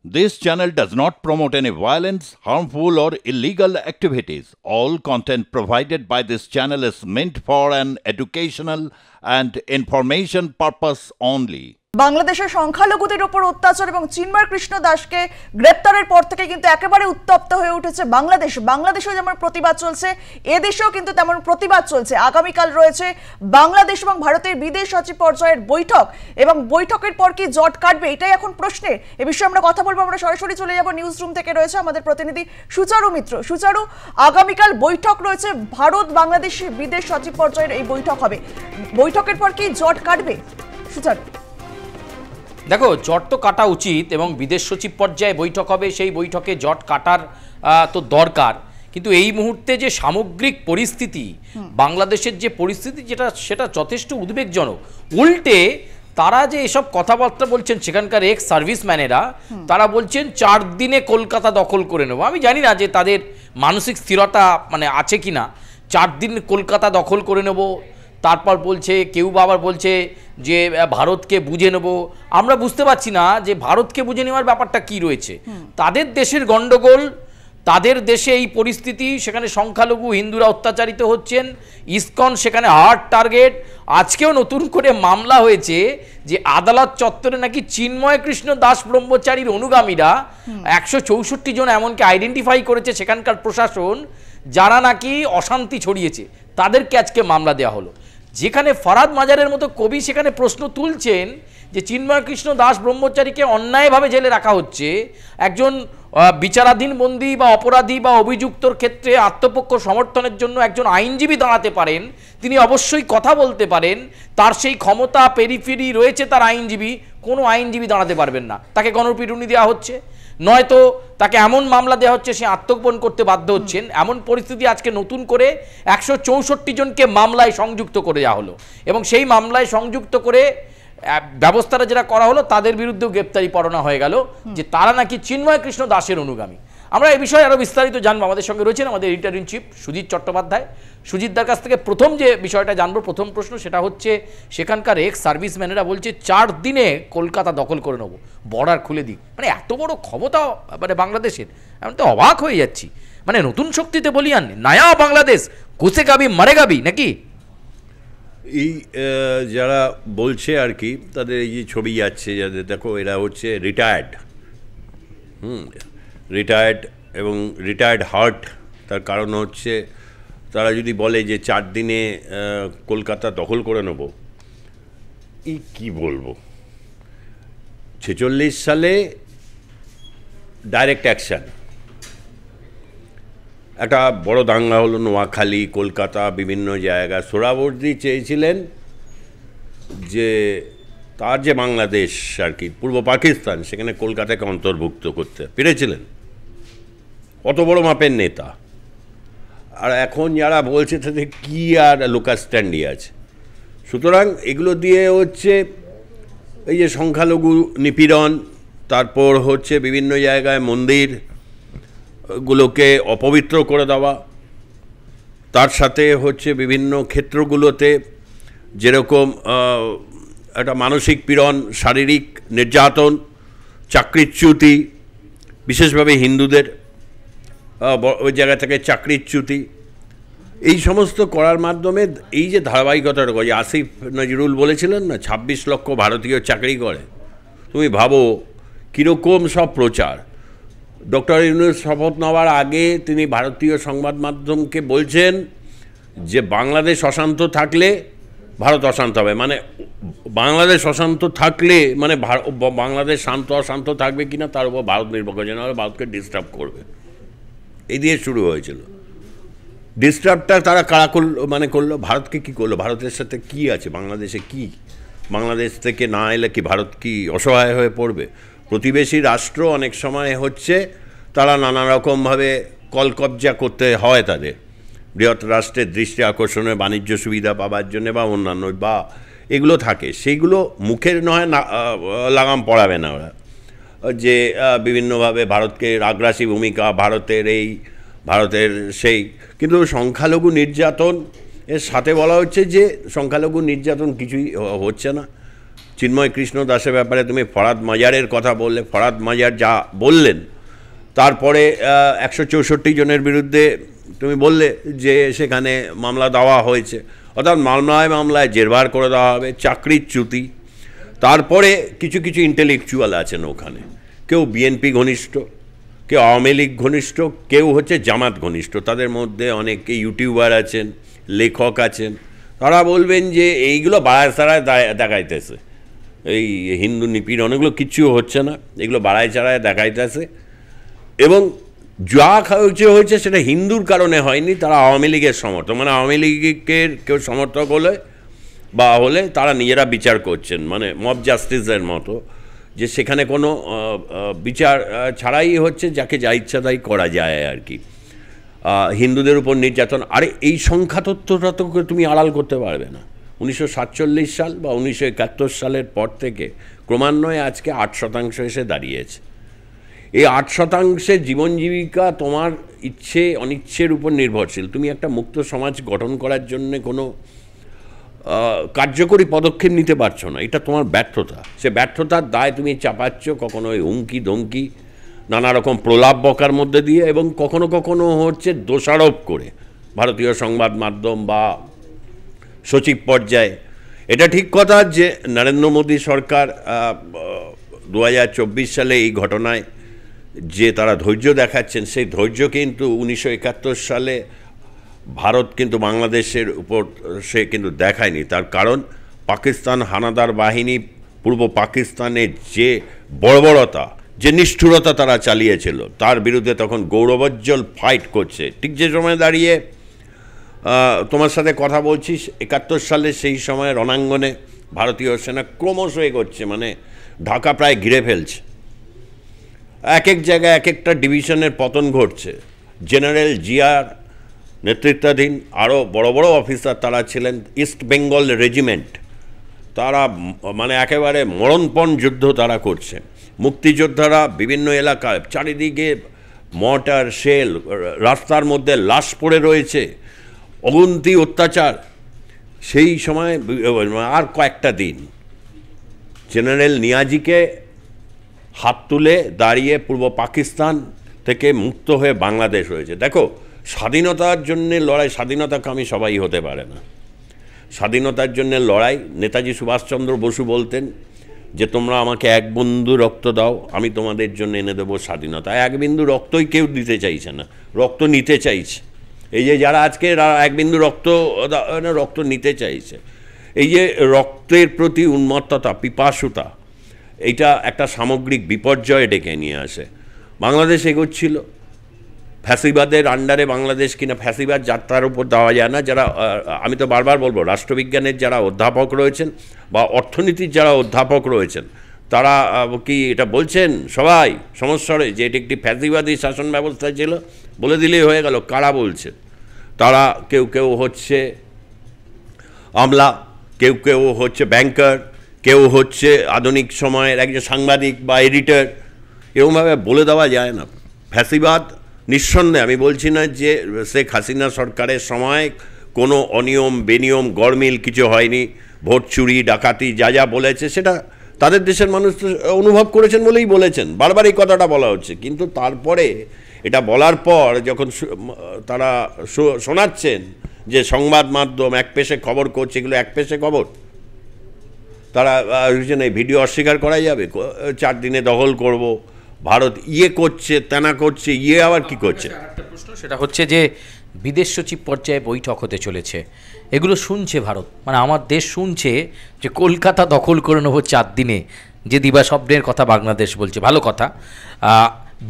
This channel does not promote any violence, harmful, or illegal activities. All content provided by this channel is meant for an educational and information purpose only. বাংলাদেশের সংখ্যালঘুদের উপর অত্যাচার এবং চিন্ময় কৃষ্ণ দাসকে গ্রেপ্তারের পর থেকে কিন্তু একেবারে উত্তপ্ত হয়ে উঠেছে বাংলাদেশেও যেমন প্রতিবাদ চলছে, এদেশেও কিন্তু তেমন প্রতিবাদ চলছে। আগামীকাল রয়েছে বাংলাদেশ এবং ভারতের বিদেশ সচিব পর্যায়ের বৈঠক, এবং বৈঠকের পর কি জট কাটবে এটাই এখন প্রশ্নের। এ বিষয়ে আমরা কথা বলবো। আমরা সরাসরি চলে যাব নিউজ রুম থেকে, রয়েছে আমাদের প্রতিনিধি সুচারু মিত্র। সুচারু, আগামীকাল বৈঠক রয়েছে, ভারত বাংলাদেশ বিদেশ সচিব পর্যায়ের এই বৈঠক হবে, বৈঠকের পর কি জট কাটবে? সুচারু, দেখো, জট তো কাটা উচিত এবং বিদেশ সচিব পর্যায়ে বৈঠক হবে, সেই বৈঠকে জট কাটার তো দরকার। কিন্তু এই মুহূর্তে যে সামগ্রিক পরিস্থিতি, বাংলাদেশের যে পরিস্থিতি, সেটা যথেষ্ট উদ্বেগজনক। উল্টে তারা যে এসব কথাবার্তা বলছেন, সেখানকার এক্স সার্ভিসম্যানেরা তারা বলছেন 4 দিনে কলকাতা দখল করে নেব। আমি জানি না যে তাদের মানসিক স্থিরতা আছে কি না। 4 দিন কলকাতা দখল করে নেব, তারপর বলছে, কেউ আবার বলছে যে ভারতকে বুঝে নেব। আমরা বুঝতে পারছি না যে ভারতকে বুঝে নেওয়ার ব্যাপারটা কি রয়েছে। তাদের দেশের গন্ডগোল, তাদের দেশে এই পরিস্থিতি, সেখানে সংখ্যালঘু হিন্দুরা অত্যাচারিত হচ্ছেন, ইসকন সেখানে হার্ড টার্গেট। আজকেও নতুন করে মামলা হয়েছে যে আদালত চত্বরে নাকি চিন্ময় কৃষ্ণ দাস ব্রহ্মচারীর অনুগামীরা 164 জন এমনকি আইডেন্টিফাই করেছে সেখানকার প্রশাসন, যারা নাকি অশান্তি ছড়িয়েছে, তাদেরকে আজকে মামলা দেওয়া হলো। যেখানে ফরহাদ মাজারের মতো কবি সেখানে প্রশ্ন তুলছেন যে চিন্ময় কৃষ্ণ দাস ব্রহ্মচারীকে অন্যায়ভাবে জেলে রাখা হচ্ছে। একজন বিচারাধীন বন্দী বা অপরাধী বা অভিযুক্তর ক্ষেত্রে আত্মপক্ষ সমর্থনের জন্য একজন আইনজীবী দাঁড়াতে পারেন, তিনি অবশ্যই কথা বলতে পারেন, তার সেই ক্ষমতা পেরিফেরি রয়েছে, তার আইনজীবী। কোনো আইনজীবী দাঁড়াতে পারবেন না, তাকে গণপিটুনি দেওয়া হচ্ছে, নয়তো তাকে এমন মামলা দেওয়া হচ্ছে সে আত্মগোপন করতে বাধ্য হচ্ছেন। এমন পরিস্থিতি আজকে নতুন করে 164 জনকে মামলায় সংযুক্ত করে দেওয়া হলো, এবং সেই মামলায় সংযুক্ত করে ব্যবস্থাটা যেটা করা হলো, তাদের বিরুদ্ধেও গ্রেপ্তারি পরোয়ানা হয়ে গেল যে তারা নাকি চিন্ময় কৃষ্ণ দাসের অনুগামী। আমরা এই বিষয়ে আরও বিস্তারিত জানবো। আমাদের সঙ্গে রয়েছেন আমাদের editor in chief Sujit Chattopadhyay. সুজিতদার কাছ থেকে প্রথম যে বিষয়টা জানবো, প্রথম প্রশ্ন সেটা হচ্ছে, সেখানকার এক্স সার্ভিসম্যানেরা বলছে 4 দিনে কলকাতা দখল করে নেবো, বর্ডার খুলে দিক। এত বড় ক্ষমতা বাংলাদেশের, আমি তো অবাক হয়ে যাচ্ছি। নতুন শক্তিতে বলিয়ান নয়া বাংলাদেশ, ঘুষে গাবি মারে গাবি নাকি? এই যারা বলছে আর কি, তাদের এই যে ছবি যাচ্ছে, যাদের দেখো এরা হচ্ছে রিটায়ার্ড এবং রিটায়ার্ড হার্ট। তার কারণ হচ্ছে তারা যদি বলে যে 4 দিনে কলকাতা দখল করে নেব, এই কী বলবো। 46 সালে ডাইরেক্ট অ্যাকশান, একটা বড় দাঙ্গা হলো নোয়াখালী, কলকাতা, বিভিন্ন জায়গায়। সোহরাওয়ার্দী চেয়েছিলেন যে তার যে বাংলাদেশ আর কি, পূর্ব পাকিস্তান, সেখানে কলকাতাকে অন্তর্ভুক্ত করতে পেরেছিলেন। অত বড় মাপের নেতা। আর এখন যারা বলছে তাদের কী আর লোকাল স্ট্যান্ডি আছে। সুতরাং এগুলো দিয়ে হচ্ছে এই যে সংখ্যালঘু নিপীড়ন, তারপর হচ্ছে বিভিন্ন জায়গায় মন্দিরগুলোকে অপবিত্র করে দেওয়া, তার সাথে হচ্ছে বিভিন্ন ক্ষেত্রগুলোতে যেরকম একটা মানসিক পীড়ন, শারীরিক নির্যাতন, চাকরিচ্যুতি, বিশেষভাবে হিন্দুদের ওই জায়গা থেকে চাকরিচ্যুতি, এই সমস্ত করার মাধ্যমে এই যে ধারাবাহিকতাটা, আসিফ নজরুল বলেছিলেন না 26 লক্ষ ভারতীয় চাকরি করে। তুমি ভাবো কীরকম সব প্রচার। ডক্টর ইউনূস শপথ নেওয়ার আগে তিনি ভারতীয় সংবাদ মাধ্যমকে বলছেন যে বাংলাদেশ অশান্ত থাকলে ভারত অশান্ত হবে। বাংলাদেশ অশান্ত থাকলে বাংলাদেশ শান্ত অশান্ত থাকবে কিনা তার উপর ভারত নির্ভর করছে, না ভারতকে ডিস্টার্ব করবে। এই দিয়ে শুরু হয়েছিল। ডিস্টার্বটা তারা কারা করলো, ভারতকে কি করলো, ভারতের সাথে কি আছে, বাংলাদেশে কি, বাংলাদেশ থেকে না এলে কি ভারত কি অসহায় হয়ে পড়বে? প্রতিবেশী রাষ্ট্র অনেক সময় হচ্ছে তারা নানা রকমভাবে কলকবজা করতে হয় তাদের, বৃহৎ রাষ্ট্রের দৃষ্টি আকর্ষণের বাণিজ্য সুবিধা পাবার জন্য বা অন্যান্য বা এগুলো থাকে, সেইগুলো মুখের নয় না লাগাম পড়াবে না ওরা, যে বিভিন্নভাবে ভারতকে আগ্রাসী ভূমিকা, ভারতের সেই। কিন্তু সংখ্যালঘু নির্যাতন এর সাথে বলা হচ্ছে যে সংখ্যালঘু নির্যাতন কিছুই হচ্ছে না। চিন্ময় কৃষ্ণ দাসের ব্যাপারে তুমি ফরাদ মাজারের কথা বললে, ফরাদ মাজার যা বললেন, তারপরে 164 জনের বিরুদ্ধে তুমি বললে যে সেখানে মামলা দেওয়া হয়েছে, অর্থাৎ মামলায় জেরবার করে দেওয়া হবে, চাকরির চ্যুতি। তারপরে কিছু কিছু ইন্টেলেকচুয়াল আছেন ওখানে, কেউ বিএনপি ঘনিষ্ঠ, কেউ আওয়ামী লীগ ঘনিষ্ঠ, কেউ হচ্ছে জামাত ঘনিষ্ঠ, তাদের মধ্যে অনেকে ইউটিউবার আছেন, লেখক আছেন। তারা বলবেন যে এইগুলো বাড়ায় চাড়ায় দেখাইতেছে, এই হিন্দু নিপীড়ন এগুলো কিচ্ছু হচ্ছে না, এগুলো বাড়ায় চাড়ায় দেখাইতেছে, এবং যা হয়েছে সেটা হিন্দুর কারণে হয়নি, তারা আওয়ামী লীগের সমর্থক, মানে আওয়ামী লীগের কেউ সমর্থক হলে তারা নিজেরা বিচার করছেন, মানে মব জাস্টিসের মতো, যে সেখানে কোনো বিচার ছাড়াই হচ্ছে যাকে যা ইচ্ছা তাই করা যায় আর কি, হিন্দুদের উপর নির্যাতন। আরে এই সংখ্যা তথ্যটা তো তুমি আড়াল করতে পারবে না। 1947 সাল বা 1971 সালের পর থেকে ক্রমান্বয়ে আজকে 8% এসে দাঁড়িয়েছে। এই 8% জীবন জীবিকা তোমার ইচ্ছে অনিচ্ছের উপর নির্ভরশীল। তুমি একটা মুক্ত সমাজ গঠন করার জন্য কোনো কার্যকরী পদক্ষেপ নিতে পারছো না, এটা তোমার ব্যর্থতা। সে ব্যর্থতার দায় তুমি চাপাচ্ছ কখনো ওই হুমকি ধমকি, নানা রকম প্রলাপ বকার মধ্যে দিয়ে, এবং কখনো কখনো হচ্ছে দোষারোপ করে ভারতীয় সংবাদ মাধ্যম বা সচিব পর্যায়ে। এটা ঠিক কথা যে নরেন্দ্র মোদী সরকার 2024 সালে এই ঘটনায় যে তারা ধৈর্য দেখাচ্ছেন, সেই ধৈর্য কিন্তু 1971 সালে ভারত কিন্তু বাংলাদেশের উপর সে কিন্তু দেখায়নি। তার কারণ পাকিস্তান হানাদার বাহিনী পূর্ব পাকিস্তানের যে বর্বরতা, যে নিষ্ঠুরতা তারা চালিয়েছিল, তার বিরুদ্ধে তখন গৌরবোজ্জ্বল ফাইট করছে। ঠিক যে সময় দাঁড়িয়ে তোমার সাথে কথা বলছি, 71 সালে সেই সময় রণাঙ্গনে ভারতীয় সেনা ক্রমশ এগোচ্ছে, মানে ঢাকা প্রায় ঘিরে ফেলছে, এক এক জায়গায় এক একটা ডিভিশনের পতন ঘটছে। জেনারেল জিয়ার নেতৃত্বাধীন আরও বড় বড় অফিসার তারা ছিলেন, ইস্ট বেঙ্গল রেজিমেন্ট, তারা মানে একেবারে মরণপণ যুদ্ধ তারা করছে। মুক্তিযোদ্ধারা বিভিন্ন এলাকায় চারিদিকে মর্টার শেল, রাস্তার মধ্যে লাশ পড়ে রয়েছে, অগুন্তি অত্যাচার। সেই সময় আর কয়েকটা দিন জেনারেল নিয়াজিকে হাত তুলে দাঁড়িয়ে পূর্ব পাকিস্তান থেকে মুক্ত হয়ে বাংলাদেশ হয়েছে। দেখো, স্বাধীনতার জন্যে লড়াই, স্বাধীনতাকামী সবাই হতে পারে না। স্বাধীনতার জন্যে লড়াই, নেতাজি সুভাষচন্দ্র বসু বলতেন যে তোমরা আমাকে এক বিন্দু রক্ত দাও, আমি তোমাদের জন্য এনে দেবো স্বাধীনতা। এক বিন্দু রক্তই কেউ দিতে চাইছে না, রক্ত নিতে চাইছে। এই যে যারা আজকে এক বিন্দু রক্ত নিতে চাইছে, এই যে রক্তের প্রতি উন্মত্ততা, পিপাসুতা, এইটা একটা সামগ্রিক বিপর্যয় ডেকে নিয়ে আসে। বাংলাদেশ এগোচ্ছিল ফ্যাসিবাদের আন্ডারে, বাংলাদেশ কিনা ফ্যাসিবাদ যাত্রার উপর দেওয়া যায় না। যারা, আমি তো বারবার বলবো, রাষ্ট্রবিজ্ঞানের যারা অধ্যাপক রয়েছেন বা অর্থনীতির যারা অধ্যাপক রয়েছেন, তারা কি এটা বলছেন সবাই সমস্বরে যে এটি একটি ফ্যাসিবাদী শাসন ব্যবস্থা ছিল? বলে দিলেই হয়ে গেল। কারা বলছেন? তারা কেউ কেউ হচ্ছে আমলা, কেউ কেউ হচ্ছে ব্যাংকার, কেউ হচ্ছে আধুনিক সময়ের একজন সাংবাদিক বা এডিটর। এরকমভাবে বলে দেওয়া যায় না। ফ্যাসিবাদ নিঃসন্দেহে, আমি বলছি না যে শেখ হাসিনা সরকারের সময় কোনো অনিয়ম বেনিয়ম গরমিল কিছু হয়নি, ভোট চুরি ডাকাতি যা যা বলেছে সেটা তাদের দেশের মানুষ অনুভব করেছেন বলেই বলেছেন, বারবার এই কথাটা বলা হচ্ছে। কিন্তু তারপরে এটা বলার পর যখন তারা শোনাচ্ছেন যে সংবাদ মাধ্যম এক পেশে খবর করছে, এগুলো এক পেশে খবর, তারা এই ভিডিও অস্বীকার করাই যাবে। 4 দিনে দখল করব, ভারত করছে, তেনা করছে, আবার কি করছে? একটা প্রশ্ন, সেটা হচ্ছে যে বিদেশ সচিব পর্যায়ে বৈঠক হতে চলেছে, এগুলো শুনছে ভারত, মানে আমার দেশ শুনছে যে কলকাতা দখল করে নেবো 4 দিনে, যে দিবা স্বপ্নের কথা বাংলাদেশ বলছে। ভালো কথা।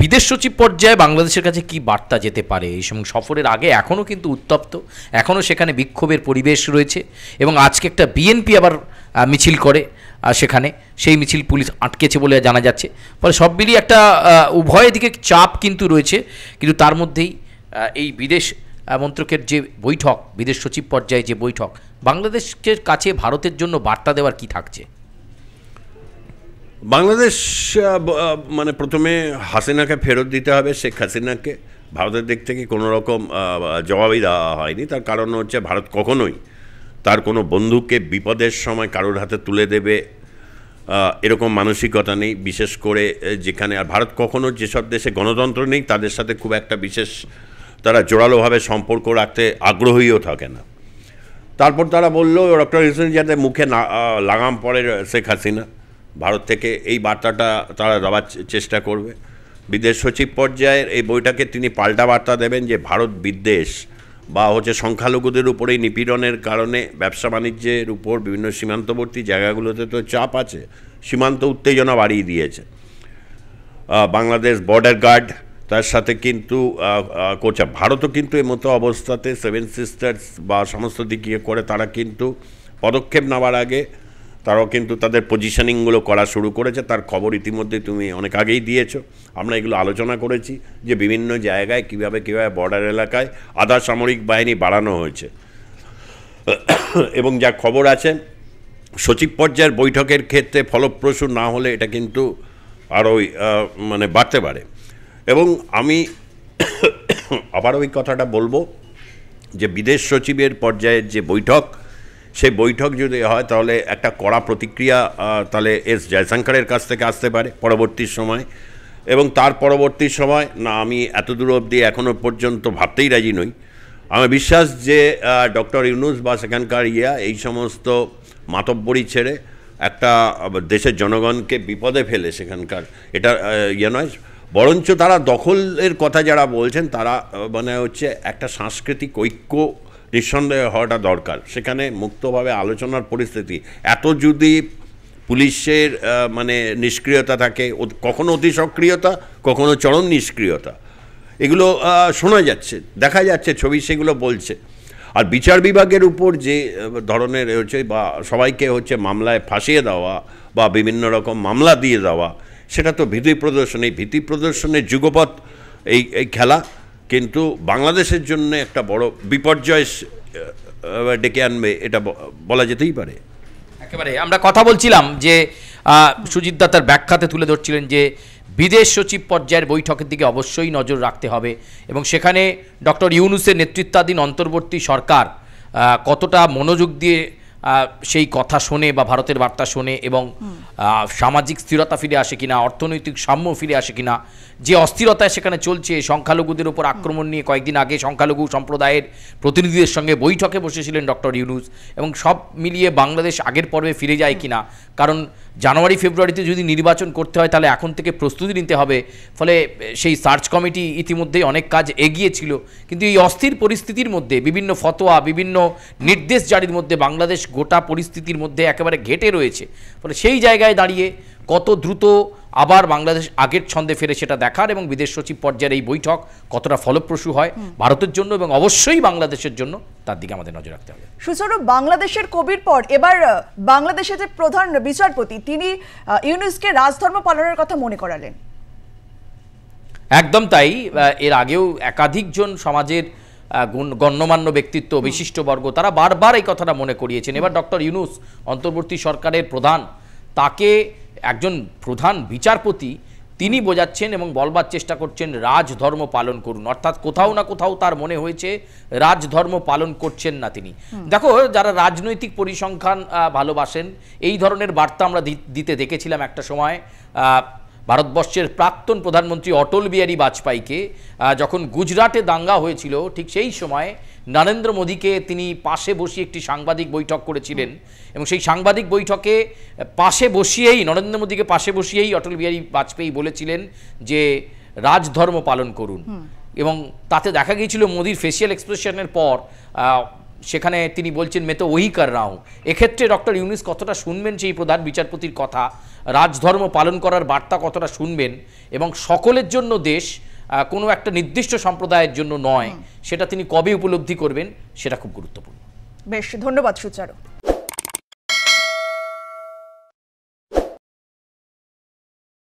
বিদেশ সচিব পর্যায়ে বাংলাদেশের কাছে কি বার্তা যেতে পারে এই সময় সফরের আগে? এখনও কিন্তু উত্তপ্ত, এখনও সেখানে বিক্ষোভের পরিবেশ রয়েছে, এবং আজকে একটা বিএনপি আবার মিছিল করে সেখানে, সেই মিছিল পুলিশ আটকেছে বলে জানা যাচ্ছে। ফলে সব মিলিয়ে একটা উভয় দিকে চাপ কিন্তু রয়েছে। কিন্তু তার মধ্যেই এই বিদেশ মন্ত্রকের যে বৈঠক, বিদেশ সচিব পর্যায়ে যে বৈঠক, বাংলাদেশের কাছে ভারতের জন্য বার্তা দেওয়ার কি থাকছে? বাংলাদেশ মানে প্রথমে হাসিনাকে ফেরত দিতে হবে, শেখ হাসিনাকে। ভারতের দিক থেকে কোনো রকম জবাবই দেওয়া হয়নি। তার কারণ হচ্ছে ভারত কখনোই তার কোনো বন্ধুকে বিপদের সময় কারোর হাতে তুলে দেবে এরকম মানসিকতা নেই, বিশেষ করে যেখানে আর ভারত কখনো যেসব দেশে গণতন্ত্র নেই তাদের সাথে খুব একটা বিশেষ তারা জোরালোভাবে সম্পর্ক রাখতে আগ্রহীও থাকে না। তারপর তারা বলল ডক্টর ইউনূস যাতে মুখে না লাগাম পড়ে শেখ হাসিনা, ভারত থেকে এই বার্তাটা তারা দেওয়ার চেষ্টা করবে। বিদেশ সচিব পর্যায়ের এই বইটাকে তিনি পাল্টা বার্তা দেবেন যে ভারত বিদ্বেষ বা হচ্ছে সংখ্যালঘুদের উপরেই নিপীড়নের কারণে ব্যবসা বাণিজ্যের উপর বিভিন্ন সীমান্তবর্তী জায়গাগুলোতে তো চাপ আছে, সীমান্ত উত্তেজনা বাড়িয়ে দিয়েছে। বাংলাদেশ বর্ডার গার্ড তার সাথে কিন্তু কোচা ভারতও কিন্তু এই মতো অবস্থাতে সেভেন সিস্টার্স বা সমস্ত দিক ইয়ে করে তারা কিন্তু পদক্ষেপ নেওয়ার আগে তারাও কিন্তু তাদের পজিশনিংগুলো করা শুরু করেছে। তার খবর ইতিমধ্যে তুমি অনেক আগেই দিয়েছো, আমরা এগুলো আলোচনা করেছি যে বিভিন্ন জায়গায় কীভাবে বর্ডার এলাকায় আধা সামরিক বাহিনী বাড়ানো হয়েছে। এবং যা খবর আছে সচিব পর্যায়ের বৈঠকের ক্ষেত্রে ফলপ্রসূ না হলে এটা কিন্তু আরও মানে বাড়তে পারে। এবং আমি আবার ওই কথাটা বলবো যে বিদেশ সচিবের পর্যায়ের যে বৈঠক, সেই বৈঠক যদি হয় তাহলে একটা কড়া প্রতিক্রিয়া তাহলে এস জয়শঙ্করের কাছ থেকে আসতে পারে পরবর্তী সময়। এবং তার পরবর্তী সময় না আমি এতদূর অবধি এখনও পর্যন্ত ভাবতেই রাজি নই। আমি বিশ্বাস যে ডক্টর ইউনূস বা সেখানকার এই সমস্ত মাতব্বরি ছেড়ে একটা দেশের জনগণকে বিপদে ফেলে সেখানকার এটা নয়, বরঞ্চ তারা দখলের কথা যারা বলছেন তারা মানে হচ্ছে একটা সাংস্কৃতিক ঐক্য নিঃসন্দেহে হওয়াটা দরকার। সেখানে মুক্তভাবে আলোচনার পরিস্থিতি, এত যদি পুলিশের মানে নিষ্ক্রিয়তা থাকে, কখনো অতি সক্রিয়তা কখনো চরম নিষ্ক্রিয়তা, এগুলো শোনা যাচ্ছে, দেখা যাচ্ছে, ছবি সেগুলো বলছে। আর বিচার বিভাগের উপর যে ধরনের হচ্ছে বা সবাইকে হচ্ছে মামলায় ফাঁসিয়ে দেওয়া বা বিভিন্ন রকম মামলা দিয়ে দেওয়া, সেটা তো ভীতি প্রদর্শন। এই ভীতি প্রদর্শনের যুগপৎ এই খেলা কিন্তু বাংলাদেশের জন্য একটা বড় বিপর্যয় ডেকে আনবে, এটা বলা যেতেই পারে। একেবারে আমরা কথা বলছিলাম যে সুজিত দা তার ব্যাখ্যাতে তুলে ধরছিলেন যে বিদেশ সচিব পর্যায়ের বৈঠকের দিকে অবশ্যই নজর রাখতে হবে এবং সেখানে ডক্টর ইউনূসের নেতৃত্বাধীন অন্তর্বর্তী সরকার কতটা মনোযোগ দিয়ে সেই কথা শোনে বা ভারতের বার্তা শোনে এবং সামাজিক স্থিরতা ফিরে আসে কিনা, অর্থনৈতিক সাম্য ফিরে আসে কিনা। যে অস্থিরতায় সেখানে চলছে, সংখ্যালঘুদের উপর আক্রমণ নিয়ে কয়েকদিন আগে সংখ্যালঘু সম্প্রদায়ের প্রতিনিধিদের সঙ্গে বৈঠকে বসেছিলেন ডক্টর ইউনূস, এবং সব মিলিয়ে বাংলাদেশ আগের পর্বে ফিরে যায় কিনা। কারণ জানুয়ারি ফেব্রুয়ারিতে যদি নির্বাচন করতে হয় তাহলে এখন থেকে প্রস্তুতি নিতে হবে। ফলে সেই সার্চ কমিটি ইতিমধ্যেই অনেক কাজ এগিয়েছিল, কিন্তু এই অস্থির পরিস্থিতির মধ্যে বিভিন্ন ফতোয়া, বিভিন্ন নির্দেশ জারির মধ্যে বাংলাদেশ গোটা পরিস্থিতির মধ্যে একেবারে ঘেটে রয়েছে। ফলে সেই জায়গায় দাঁড়িয়ে কত দ্রুত আবার বাংলাদেশ আগের ছন্দে ফেরে সেটা দেখার এবং বিদেশ সচিব পর্যায়ের এই বৈঠক কতটা ফলপ্রসূ হয় ভারতের জন্য এবং অবশ্যই বাংলাদেশের জন্য, তার দিকে আমাদের নজর রাখতে হবে। সুচরু, বাংলাদেশের কবির পর এবার বাংলাদেশের যে প্রধান বিচারপতি তিনি ইউনূসকে রাজধর্ম পালনের কথা মনে করালেন। একদম তাই। এর আগেও একাধিকজন সমাজের গণ্যমান্য ব্যক্তিত্ব, বিশিষ্টবর্গ তারা বারবার এই কথাটা মনে করিয়েছেন। এবার ডক্টর ইউনূস অন্তর্বর্তী সরকারের প্রধান, তাকে একজন প্রধান বিচারপতি তিনি বোঝাচ্ছেন এবং বলবার চেষ্টা করছেন রাজধর্ম পালন করুন। অর্থাৎ কোথাও না কোথাও তার মনে হয়েছে রাজধর্ম পালন করছেন না তিনি। দেখো, যারা রাজনৈতিক পরিসংখ্যান ভালোবাসেন এই ধরনের বার্তা আমরা দিতে দেখেছিলাম একটা সময়। ভারতবর্ষের প্রাক্তন প্রধানমন্ত্রী অটল বিহারী বাজপেয়ীকে যখন গুজরাটে দাঙ্গা হয়েছিল ঠিক সেই সময় নরেন্দ্র মোদীকে তিনি পাশে বসিয়ে একটি সাংবাদিক বৈঠক করেছিলেন এবং সেই সাংবাদিক বৈঠকে পাশে বসিয়েই নরেন্দ্র মোদীকে পাশে বসিয়েই অটল বিহারী বাজপেয়ী বলেছিলেন যে রাজধর্ম পালন করুন। এবং তাতে দেখা গিয়েছিল মোদীর ফেসিয়াল এক্সপ্রেশনের পর সেখানে তিনি বলছেন মে তো ওই কর রা হুঁ। এক্ষেত্রে ডক্টর ইউনূস কতটা শুনবেন সেই প্রধান বিচারপতির কথা, রাজধর্ম পালন করার বার্তা কতটা শুনবেন এবং সকলের জন্য দেশ, কোনো একটা নির্দিষ্ট সম্প্রদায়ের জন্য নয়, সেটা তিনি কবে উপলব্ধি করবেন সেটা খুব গুরুত্বপূর্ণ। বেশ, ধন্যবাদ সুচারু।